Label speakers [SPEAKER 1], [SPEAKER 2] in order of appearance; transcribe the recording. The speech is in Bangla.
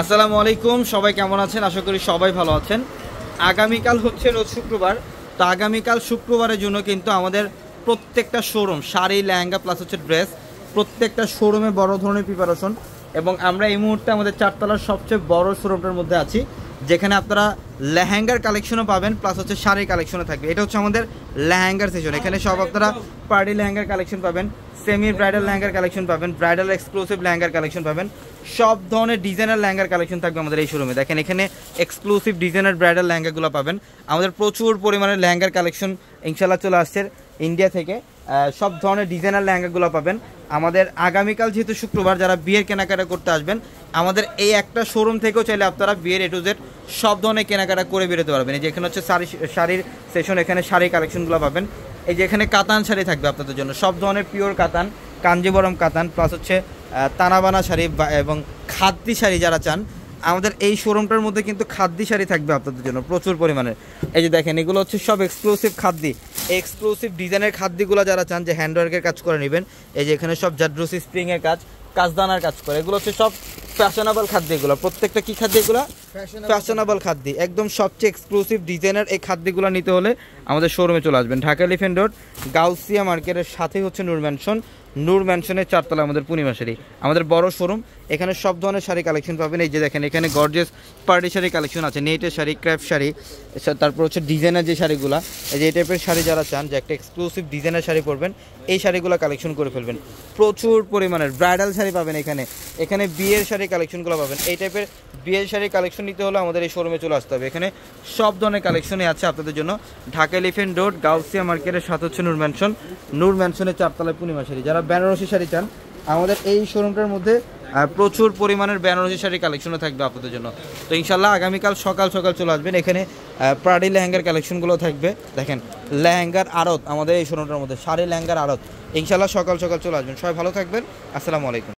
[SPEAKER 1] আসসালামু আলাইকুম, সবাই কেমন আছেন? আশা করি সবাই ভালো আছেন। আগামীকাল হচ্ছে রোজ শুক্রবার। তো আগামীকাল শুক্রবারের জন্য কিন্তু আমাদের প্রত্যেকটা শোরুম শাড়ি, লেহেঙ্গা প্লাস হচ্ছে ড্রেস, প্রত্যেকটা শোরুমে বড় ধরনের প্রিপারেশন। এবং আমরা এই মুহূর্তে আমাদের চারতলার সবচেয়ে বড় শোরুমটার মধ্যে আছি, যেখানে আপনারা লেহেঙ্গার কালেকশনও পাবেন প্লাস হচ্ছে শাড়ির কালেকশনও থাকবে। এটা হচ্ছে আমাদের লেহেঙ্গার সেশন। এখানে সব আপনারা পার্টি লেহেঙ্গার কালেকশন পাবেন, সেমি ব্রাইডাল লেহেঙ্গার কালেকশন পাবেন, ব্রাইডাল এক্সক্লুসিভ লেহেঙ্গার কালেকশন পাবেন, সব ধরনের ডিজাইনার লেহেঙ্গার কালেকশন থাকবে আমাদের এই শোরুমে। দেখেন এখানে এক্সক্লুসিভ ডিজাইনার ব্রাইডাল লেহেঙ্গাগুলো পাবেন। আমাদের প্রচুর পরিমাণে লেহেঙ্গার কালেকশন ইনশাল্লাহ চলে আসছে ইন্ডিয়া থেকে। সব ধরনের ডিজাইনার লেহেঙ্গাগুলো পাবেন আমাদের। আগামীকাল যেহেতু শুক্রবার, যারা বিয়ের কেনাকাটা করতে আসবেন আমাদের এই একটা শোরুম থেকেও চাইলে আপনারা বিয়ের A to Z সব ধরনের কেনাকাটা করে বেরোতে পারবেন। এই যে এখানে হচ্ছে শাড়ির সেশন, এখানে শাড়ির কালেকশনগুলো পাবেন। এই যে এখানে কাতান শাড়ি থাকবে আপনাদের জন্য, সব ধরনের পিওর কাতান, কাঞ্জিবরম কাতান প্লাস হচ্ছে তানাবানা শাড়ি এবং খাদ্যি শাড়ি যারা চান, আমাদের এই শোরুমটার মধ্যে কিন্তু খাদ্যি শাড়ি থাকবে আপনাদের জন্য প্রচুর পরিমাণে। এই যে দেখেন এগুলো হচ্ছে সব এক্সক্লুসিভ খাদ্যি, এক্সক্লুসিভ ডিজাইনের খাদ্যগুলো যারা চান যে হ্যান্ডওয়ার্কের কাজ করে নেবেন। এই যে এখানে সব জাদ্রুসি স্প্রিংয়ের কাজ, কাজদানার কাজ করে, এগুলো হচ্ছে সব ফ্যাশনেবল খাদ্য। এগুলো প্রত্যেকটা কি খাদ্য? এগুলো ফ্যাশনেবল খাদ্য, একদম সবচেয়ে এক্সক্লুসিভ ডিজাইনার। এই খাদ্যগুলো নিতে হলে আমাদের শোরুমে চলে আসবেন। ঢাকা এলিফ্যান্ট রোড গাউসিয়া মার্কেটের সাথেই হচ্ছে নূর ম্যানশন, নূর ম্যানশনের চারতলা আমাদের পূর্ণিমা শাড়ি, আমাদের বড় শোরুম। এখানে সব ধরনের শাড়ি কালেকশন পাবেন। এই যে দেখেন এখানে গর্জিয়াস পার্টি শাড়ি কালেকশন আছে, নেটের শাড়ি, ক্র্যাফট শাড়ি, তারপর হচ্ছে ডিজাইনার যে শাড়িগুলো, এই যে এই টাইপের শাড়ি যারা চান যে একটা এক্সক্লুসিভ ডিজাইনার শাড়ি পরবেন, এই শাড়িগুলো কালেকশন করে ফেলবেন। প্রচুর পরিমাণের ব্রাইডাল শাড়ি পাবেন এখানে, এখানে বিয়ের শাড়ি কালেকশনগুলো পাবেন। এই টাইপের বিয়ের শাড়ি কালেকশন নিতে হলে আমাদের এই শোরুমে চলে আসতে হবে। এখানে সব ধরনের কালেকশনই আছে আপনাদের জন্য। ঢাকা এলিফ্যান্ট রোড গাউসিয়া মার্কেটের সাথে হচ্ছে নূর ম্যানশন, নূর ম্যানশনের চারতলায় পূর্ণিমা শাড়ি। যারা বেনারসি শাড়ি চান আমাদের এই শোরুমটার মধ্যে প্রচুর পরিমাণের বেনারসি শাড়ি কালেকশনও থাকবে আপনাদের জন্য। তো ইনশাল্লাহ আগামীকাল সকাল সকাল চলে আসবেন। এখানে পার্টি লেহেঙ্গার কালেকশনগুলো থাকবে। দেখেন লেহেঙ্গার আড়ত আমাদের এই শোরুমটার মধ্যে, শাড়ি লেহেঙ্গার আড়ত। ইনশাল্লাহ সকাল সকাল চলে আসবেন। সবাই ভালো থাকবেন। আসসালামু আলাইকুম।